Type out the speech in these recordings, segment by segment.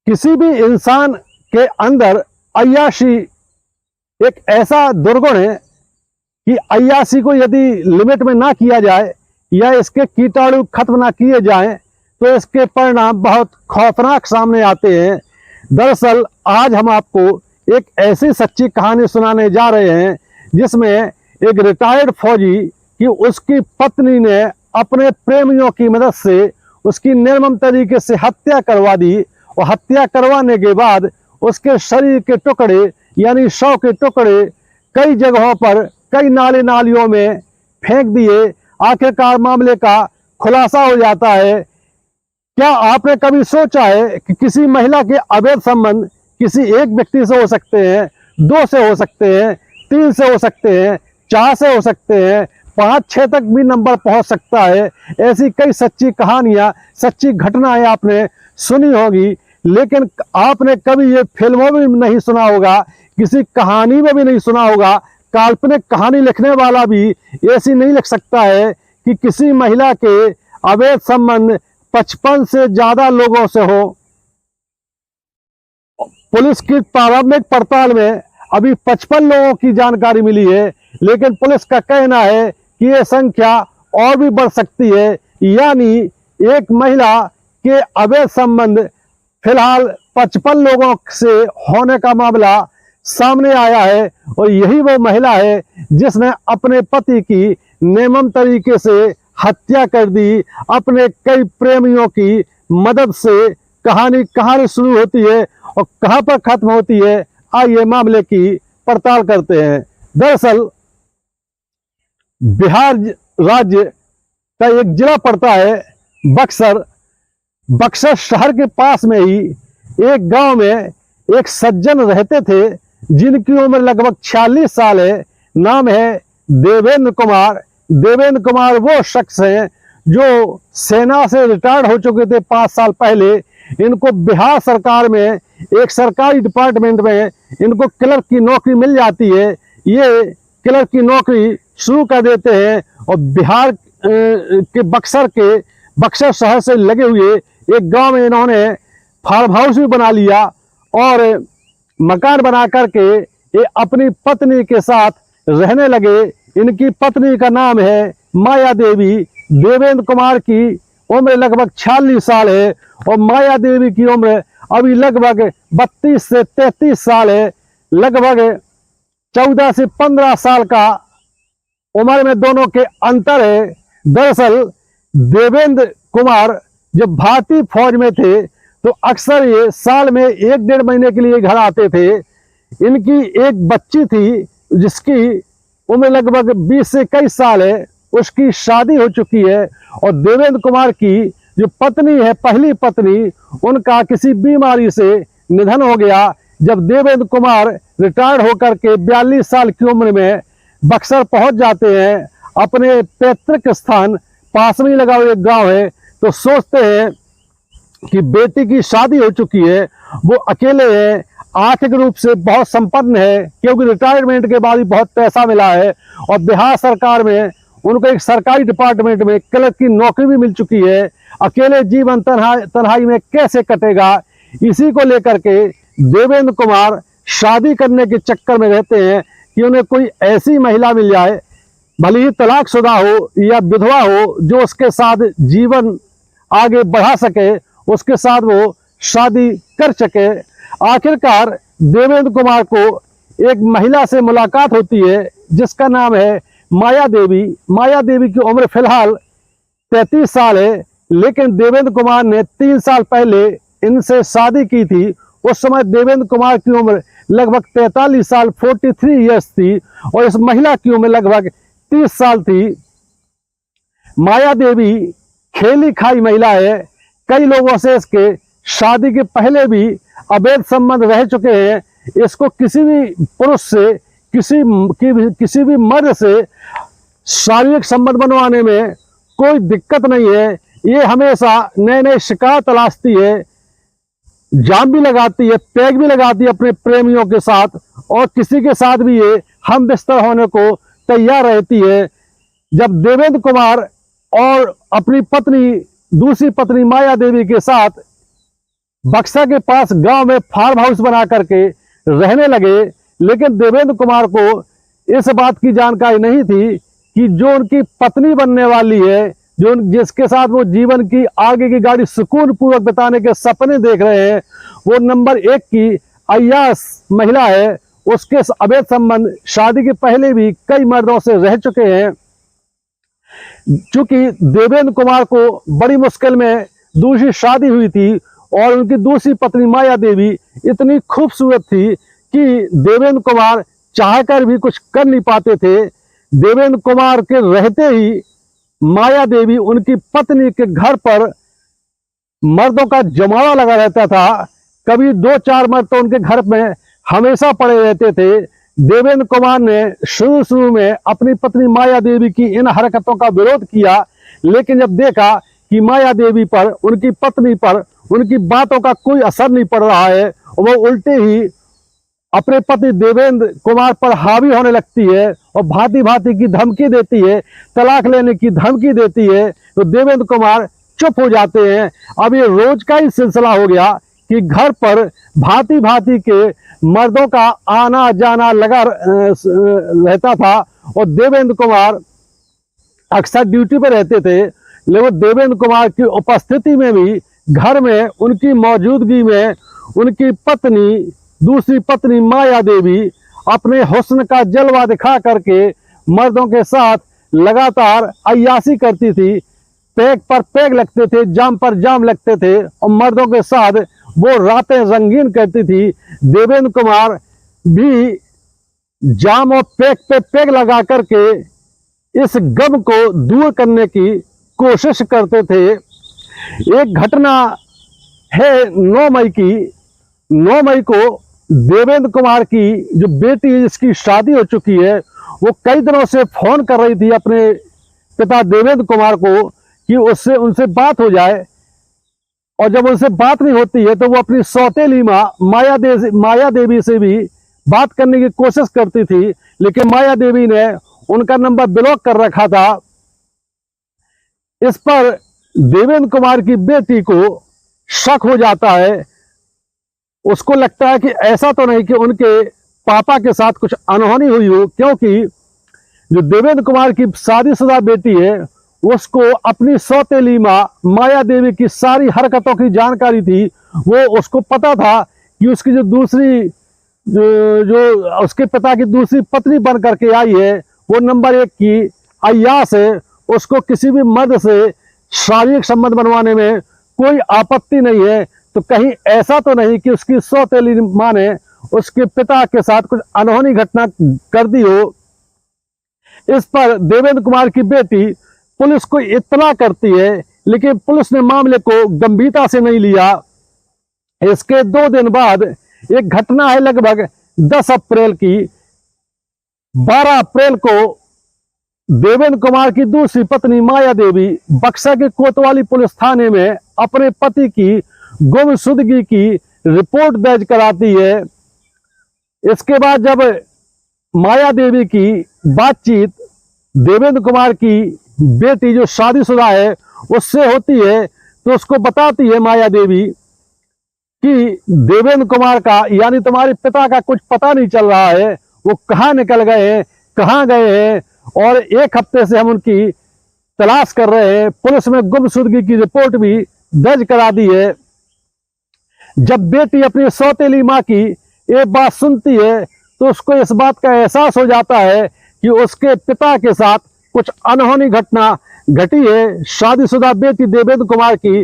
किसी भी इंसान के अंदर अय्याशी एक ऐसा दुर्गुण है कि अय्याशी को यदि लिमिट में ना किया जाए या इसके कीटाणु खत्म ना किए जाएं तो इसके परिणाम बहुत खौफनाक सामने आते हैं। दरअसल आज हम आपको एक ऐसी सच्ची कहानी सुनाने जा रहे हैं जिसमें एक रिटायर्ड फौजी की उसकी पत्नी ने अपने प्रेमियों की मदद से उसकी निर्मम तरीके से हत्या करवा दी और हत्या करवाने के बाद उसके शरीर के टुकड़े यानी शव के टुकड़े कई जगहों पर कई नाले नालियों में फेंक दिए। आखिरकार मामले का खुलासा हो जाता है। क्या आपने कभी सोचा है कि किसी महिला के अवैध संबंध किसी एक व्यक्ति से हो सकते हैं, 2 से हो सकते हैं, 3 से हो सकते हैं, 4 से हो सकते हैं, 5-6 तक भी नंबर पहुंच सकता है। ऐसी कई सच्ची कहानियां, सच्ची घटनाएं आपने सुनी होगी, लेकिन आपने कभी ये फिल्मों में नहीं सुना होगा, किसी कहानी में भी नहीं सुना होगा। काल्पनिक कहानी लिखने वाला भी ऐसी नहीं लिख सकता है कि किसी महिला के अवैध संबंध 55 से ज्यादा लोगों से हो। पुलिस की प्रारंभिक पड़ताल में अभी 55 लोगों की जानकारी मिली है, लेकिन पुलिस का कहना है कि यह संख्या और भी बढ़ सकती है। यानी एक महिला के अवैध संबंध फिलहाल 55 लोगों से होने का मामला सामने आया है और यही वो महिला है जिसने अपने पति की निर्मम तरीके से हत्या कर दी अपने कई प्रेमियों की मदद से। कहानी कहाँ से शुरू होती है और कहां पर खत्म होती है, आइए मामले की पड़ताल करते हैं। दरअसल बिहार राज्य का एक जिला पड़ता है बक्सर। बक्सर शहर के पास में ही एक गांव में एक सज्जन रहते थे जिनकी उम्र लगभग 46 साल है। नाम है देवेंद्र कुमार। देवेंद्र कुमार वो शख्स हैं जो सेना से रिटायर्ड हो चुके थे 5 साल पहले। इनको बिहार सरकार में एक सरकारी डिपार्टमेंट में इनको क्लर्क की नौकरी मिल जाती है। ये क्लर्क की नौकरी शुरू कर देते हैं और बिहार के बक्सर शहर से लगे हुए एक गांव में इन्होंने फार्म हाउस भी बना लिया और मकान बना करके ये अपनी पत्नी के साथ रहने लगे। इनकी पत्नी का नाम है माया देवी। देवेंद्र कुमार की उम्र लगभग 46 साल है और माया देवी की उम्र अभी लगभग 32 से 33 साल है। लगभग 14 से 15 साल का उम्र में दोनों के अंतर है। दरअसल देवेंद्र कुमार जब भारतीय फौज में थे तो अक्सर ये साल में 1-1.5 महीने के लिए घर आते थे। इनकी एक बच्ची थी जिसकी उम्र लगभग 20 से 21 साल है, उसकी शादी हो चुकी है और देवेंद्र कुमार की जो पत्नी है, पहली पत्नी, उनका किसी बीमारी से निधन हो गया। जब देवेंद्र कुमार रिटायर्ड होकर के 42 साल की उम्र में बक्सर पहुंच जाते हैं, अपने पैतृक स्थान पास में लगा हुआ एक गांव है, तो सोचते हैं कि बेटी की शादी हो चुकी है, वो अकेले हैं, आर्थिक रूप से बहुत संपन्न है क्योंकि रिटायरमेंट के बाद ही बहुत पैसा मिला है और बिहार सरकार में उनको एक सरकारी डिपार्टमेंट में क्लर्क की नौकरी भी मिल चुकी है। अकेले जीवन तन्हाई में कैसे कटेगा, इसी को लेकर के देवेंद्र कुमार शादी करने के चक्कर में रहते हैं कि उन्हें कोई ऐसी महिला मिल जाए, भले ही तलाकशुदा हो या विधवा हो, जो उसके साथ जीवन आगे बढ़ा सके, उसके साथ वो शादी कर सके। आखिरकार देवेंद्र कुमार को एक महिला से मुलाकात होती है जिसका नाम है माया देवी। माया देवी की उम्र फिलहाल 33 साल है, लेकिन देवेंद्र कुमार ने 3 साल पहले इनसे शादी की थी। उस समय देवेंद्र कुमार की उम्र लगभग 43 साल 43 ईयर्स थी और इस महिला की उम्र लगभग 30 साल थी। माया देवी खेली खाई महिला है। कई लोगों से इसके शादी के पहले भी अवैध संबंध रह चुके हैं। इसको किसी भी पुरुष से, किसी भी मर्द से शारीरिक संबंध बनवाने में कोई दिक्कत नहीं है। ये हमेशा नए नए शिकार तलाशती है, जाम भी लगाती है, पैग भी लगाती है अपने प्रेमियों के साथ और किसी के साथ भी ये हम बिस्तर होने को तैयार रहती है। जब देवेंद्र कुमार और अपनी पत्नी, दूसरी पत्नी माया देवी के साथ बक्सा के पास गांव में फार्म हाउस बना करके रहने लगे। लेकिन देवेंद्र कुमार को इस बात की जानकारी नहीं थी कि जो उनकी पत्नी बनने वाली है, जिसके साथ वो जीवन की आगे की गाड़ी सुकून पूर्वक बिताने के सपने देख रहे हैं, वो नंबर 1 की अय्याश महिला है। उसके अवैध संबंध शादी के पहले भी कई मर्दों से रह चुके हैं। चूंकि देवेंद्र कुमार को बड़ी मुश्किल में दूसरी शादी हुई थी और उनकी दूसरी पत्नी माया देवी इतनी खूबसूरत थी कि देवेंद्र कुमार चाहकर भी कुछ कर नहीं पाते थे। देवेंद्र कुमार के रहते ही माया देवी उनकी पत्नी के घर पर मर्दों का जमावा लगा रहता था। कभी 2-4 मर्द तो उनके घर में हमेशा पड़े रहते थे। देवेंद्र कुमार ने शुरू में अपनी पत्नी माया देवी की इन हरकतों का विरोध किया, लेकिन जब देखा कि माया देवी पर, उनकी पत्नी पर उनकी बातों का कोई असर नहीं पड़ रहा है, वो उल्टे ही अपने पति देवेंद्र कुमार पर हावी होने लगती है और भांति भांति की धमकी देती है, तलाक लेने की धमकी देती है, तो देवेंद्र कुमार चुप हो जाते हैं। अब ये रोज का ही सिलसिला हो गया कि घर पर भांति भांति के मर्दों का आना जाना लगा रहता था और देवेंद्र कुमार अक्सर ड्यूटी पर रहते थे। लेकिन देवेंद्र कुमार की उपस्थिति में भी घर में, उनकी मौजूदगी में, उनकी पत्नी, दूसरी पत्नी माया देवी अपने हुस्न का जलवा दिखा करके मर्दों के साथ लगातार अय्याशी करती थी। पैग पर पैग लगते थे, जाम पर जाम लगते थे और मर्दों के साथ वो रातें रंगीन करती थी। देवेंद्र कुमार भी जाम और पैग पे पैग लगा करके इस गम को दूर करने की कोशिश करते थे। एक घटना है 9 मई की। 9 मई को देवेंद्र कुमार की जो बेटी है, जिसकी शादी हो चुकी है, वो कई दिनों से फोन कर रही थी अपने पिता देवेंद्र कुमार को कि उससे उनसे बात हो जाए, और जब उनसे बात नहीं होती है तो वो अपनी सौतेली माँ माया देवी से भी बात करने की कोशिश करती थी, लेकिन माया देवी ने उनका नंबर ब्लॉक कर रखा था। इस पर देवेंद्र कुमार की बेटी को शक हो जाता है। उसको लगता है कि ऐसा तो नहीं कि उनके पापा के साथ कुछ अनहोनी हुई हो, क्योंकि जो देवेंद्र कुमार की शादीशुदा बेटी है उसको अपनी सौतेली माँ माया देवी की सारी हरकतों की जानकारी थी। वो उसको पता था कि उसकी जो दूसरी जो उसके पिता की दूसरी पत्नी बन करके आई है वो नंबर 1 की अय्याश है। उसको किसी भी मर्द से शारीरिक संबंध बनवाने में कोई आपत्ति नहीं है। तो कहीं ऐसा तो नहीं कि उसकी सौतेली माँ ने उसके पिता के साथ कुछ अनहोनी घटना कर दी हो। इस पर देवेंद्र कुमार की बेटी पुलिस को इत्तला करती है, लेकिन पुलिस ने मामले को गंभीरता से नहीं लिया। इसके 2 दिन बाद एक घटना है लगभग 10 अप्रैल की। 12 अप्रैल को देवेंद्र कुमार की दूसरी पत्नी माया देवी बक्सा के कोतवाली पुलिस थाने में अपने पति की गुमशुदगी की रिपोर्ट दर्ज कराती है। इसके बाद जब माया देवी की बातचीत देवेंद्र कुमार की बेटी जो शादीशुदा है उससे होती है, तो उसको बताती है माया देवी कि देवेंद्र कुमार का यानी तुम्हारे पिता का कुछ पता नहीं चल रहा है, वो कहाँ निकल गए हैं, कहाँ गए हैं, और 1 हफ्ते से हम उनकी तलाश कर रहे हैं। पुलिस में गुमशुदगी की रिपोर्ट भी दर्ज करा दी है। जब बेटी अपनी सौतेली माँ की एक बात सुनती है तो उसको इस बात का एहसास हो जाता है कि उसके पिता के साथ कुछ अनहोनी घटना घटी है। शादीशुदा बेटी देवेंद्र कुमार की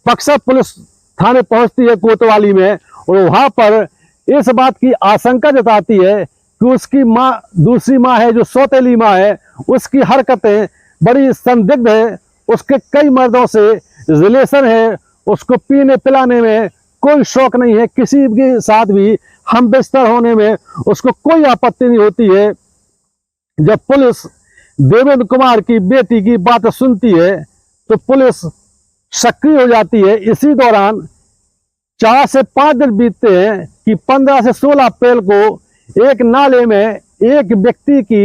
बक्सा पुलिस थाने पहुंचती है कोतवाली में, और वहां पर इस बात की आशंका जताती है कि उसकी माँ, दूसरी माँ है जो सौतेली माँ है, उसकी हरकतें बड़ी संदिग्ध है। उसके कई मर्दों से रिलेशन है, उसको पीने पिलाने में कोई शौक नहीं है, किसी के साथ भी हम बिस्तर होने में उसको कोई आपत्ति नहीं होती है। जब पुलिस देवेंद्र कुमार की बेटी की बात सुनती है तो पुलिस सक्रिय हो जाती है। इसी दौरान 4 से 5 दिन बीतते हैं कि 15 से 16 अप्रैल को एक नाले में एक व्यक्ति की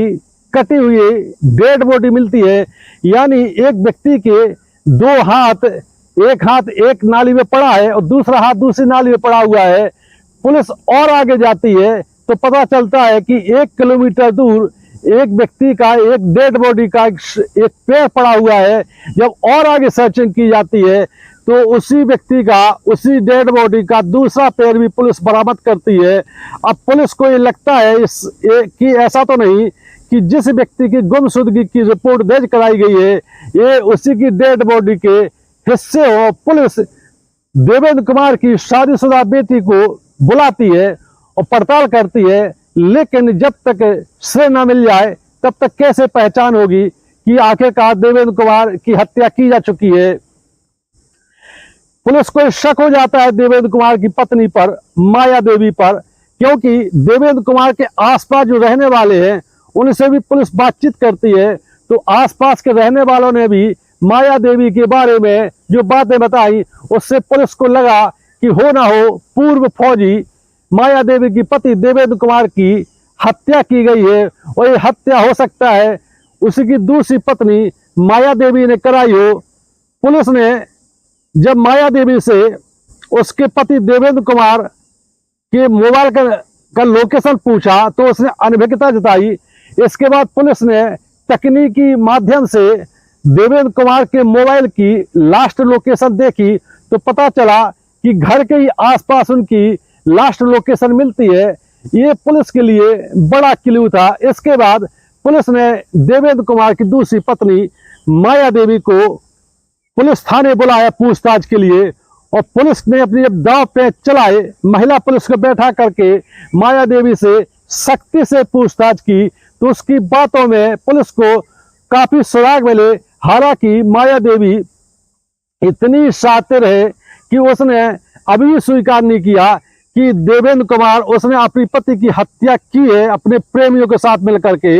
कटी हुई डेड बॉडी मिलती है। यानी एक व्यक्ति के 2 हाथ एक हाथ एक नाली में पड़ा है और दूसरा हाथ दूसरी नाली में पड़ा हुआ है। पुलिस और आगे जाती है तो पता चलता है कि 1 किलोमीटर दूर एक व्यक्ति का, एक डेड बॉडी का एक पैर पड़ा हुआ है। जब और आगे सर्चिंग की जाती है तो उसी व्यक्ति का, उसी डेड बॉडी का दूसरा पैर भी पुलिस बरामद करती है। अब पुलिस को ये लगता है कि ऐसा तो नहीं कि जिस व्यक्ति की गुमशुदगी की रिपोर्ट दर्ज कराई गई है ये उसी की डेड बॉडी के हिस्से हो। पुलिस देवेंद्र कुमार की शादीशुदा बेटी को बुलाती है और पड़ताल करती है, लेकिन जब तक श्रेय न मिल जाए तब तक कैसे पहचान होगी कि आखिरकार देवेंद्र कुमार की हत्या की जा चुकी है। पुलिस को शक हो जाता है देवेंद्र कुमार की पत्नी पर, माया देवी पर, क्योंकि देवेंद्र कुमार के आसपास जो रहने वाले हैं उनसे भी पुलिस बातचीत करती है। तो आसपास के रहने वालों ने भी माया देवी के बारे में जो बातें बताई उससे पुलिस को लगा कि हो ना हो पूर्व फौजी माया देवी की पति देवेंद्र कुमार की हत्या की गई है और ये हत्या हो सकता है उसी की दूसरी पत्नी माया देवी ने कराई हो। पुलिस ने जब माया देवी से उसके पति देवेंद्र कुमार के मोबाइल का लोकेशन पूछा तो उसने अनभिज्ञता जताई। इसके बाद पुलिस ने तकनीकी माध्यम से देवेंद्र कुमार के मोबाइल की लास्ट लोकेशन देखी तो पता चला कि घर के ही आसपास उनकी लास्ट लोकेशन मिलती है। ये पुलिस के लिए बड़ा क्लू था। इसके बाद पुलिस ने देवेंद्र कुमार की दूसरी पत्नी माया देवी को पुलिस थाने बुलाया पूछताछ के लिए और पुलिस ने अपनी जब दांव पे चलाए, महिला पुलिस को बैठा करके माया देवी से सख्ती से पूछताछ की तो उसकी बातों में पुलिस को काफी सुराग मिले। हालांकि माया देवी इतनी शातिर है कि उसने अभी स्वीकार नहीं किया कि देवेंद्र कुमार उसने अपनी पति की हत्या की है अपने प्रेमियों के साथ मिलकर के।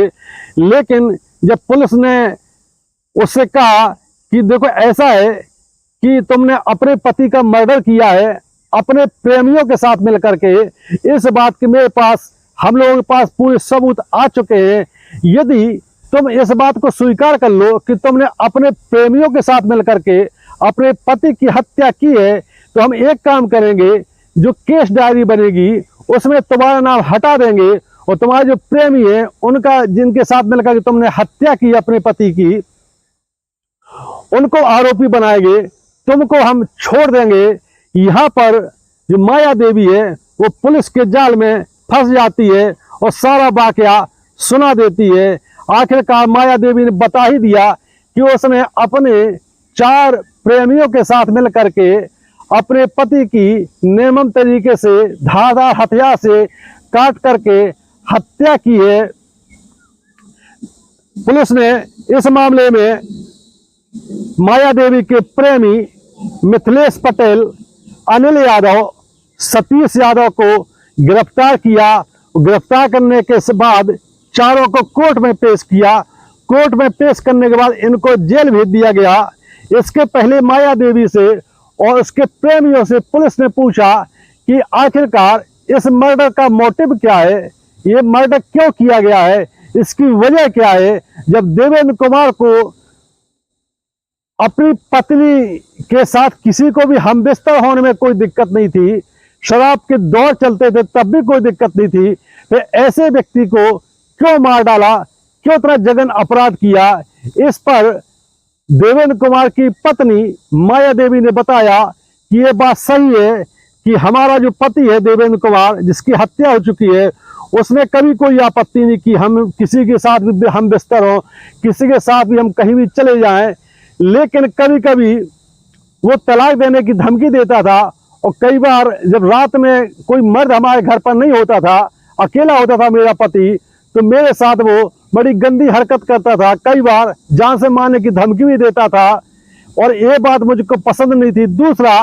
लेकिन जब पुलिस ने उससे कहा कि देखो ऐसा है कि तुमने अपने पति का मर्डर किया है अपने प्रेमियों के साथ मिलकर के, इस बात के मेरे पास, हम लोगों के पास पूरे सबूत आ चुके हैं। यदि तुम इस बात को स्वीकार कर लो कि तुमने अपने प्रेमियों के साथ मिलकर के अपने पति की हत्या की है तो हम एक काम करेंगे, जो केस डायरी बनेगी उसमें तुम्हारा नाम हटा देंगे और तुम्हारे जो प्रेमी है उनका, जिनके साथ मिलकर तुमने हत्या की अपने पति की, उनको आरोपी बनाएंगे, तुमको हम छोड़ देंगे। यहाँ पर जो माया देवी है वो पुलिस के जाल में फंस जाती है और सारा वाकया सुना देती है। आखिरकार माया देवी ने बता ही दिया कि उसने अपने 4 प्रेमियों के साथ मिलकर के अपने पति की निर्मम तरीके से धारदार हथियार से काट करके हत्या की है। पुलिस ने इस मामले में माया देवी के प्रेमी मिथिलेश पटेल, अनिल यादव, सतीश यादव को गिरफ्तार किया। गिरफ्तार करने के बाद चारों को कोर्ट में पेश किया। कोर्ट में पेश करने के बाद इनको जेल भेज दिया गया। इसके पहले माया देवी से और उसके प्रेमियों से पुलिस ने पूछा कि आखिरकार इस मर्डर का मोटिव क्या है, ये मर्डर क्यों किया गया है, इसकी वजह क्या है। जब देवेंद्र कुमार को अपनी पत्नी के साथ किसी को भी हमबिस्तर होने में कोई दिक्कत नहीं थी, शराब के दौर चलते थे तब भी कोई दिक्कत नहीं थी, तो ऐसे व्यक्ति को क्यों मार डाला, क्यों इतना जघन्य अपराध किया। इस पर देवेंद्र कुमार की पत्नी माया देवी ने बताया कि ये बात सही है कि हमारा जो पति है देवेंद्र कुमार, जिसकी हत्या हो चुकी है, उसने कभी कोई आपत्ति नहीं की हम किसी के साथ भी हम बिस्तर हों, किसी के साथ भी हम कहीं भी चले जाएं। लेकिन कभी कभी वो तलाक देने की धमकी देता था और कई बार जब रात में कोई मर्द हमारे घर पर नहीं होता था, अकेला होता था मेरा पति, तो मेरे साथ वो बड़ी गंदी हरकत करता था, कई बार जान से मारने की धमकी भी देता था और ये बात मुझको पसंद नहीं थी। दूसरा,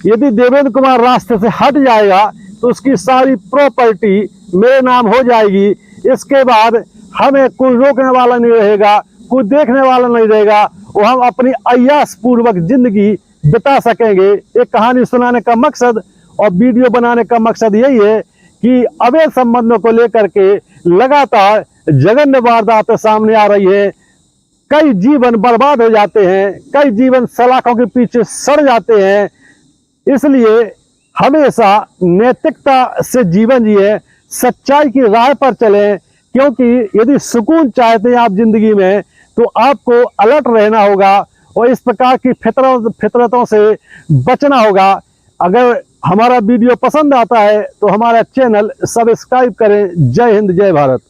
यदि देवेंद्र कुमार रास्ते से हट जाएगा तो उसकी सारी प्रॉपर्टी मेरे नाम हो जाएगी। इसके बाद हमें कोई रोकने वाला नहीं रहेगा, कोई देखने वाला नहीं रहेगा और हम अपनी अय्याश पूर्वक जिंदगी बिता सकेंगे। एक कहानी सुनाने का मकसद और वीडियो बनाने का मकसद यही है कि अवैध संबंधों को लेकर के लगातार जघन्य वारदातें सामने आ रही है। कई जीवन बर्बाद हो जाते हैं, कई जीवन सलाखों के पीछे सड़ जाते हैं। इसलिए हमेशा नैतिकता से जीवन जिए, सच्चाई की राह पर चलें, क्योंकि यदि सुकून चाहते हैं आप जिंदगी में तो आपको अलर्ट रहना होगा और इस प्रकार की फितरतों से बचना होगा। अगर हमारा वीडियो पसंद आता है तो हमारा चैनल सब्सक्राइब करें। जय हिंद, जय भारत।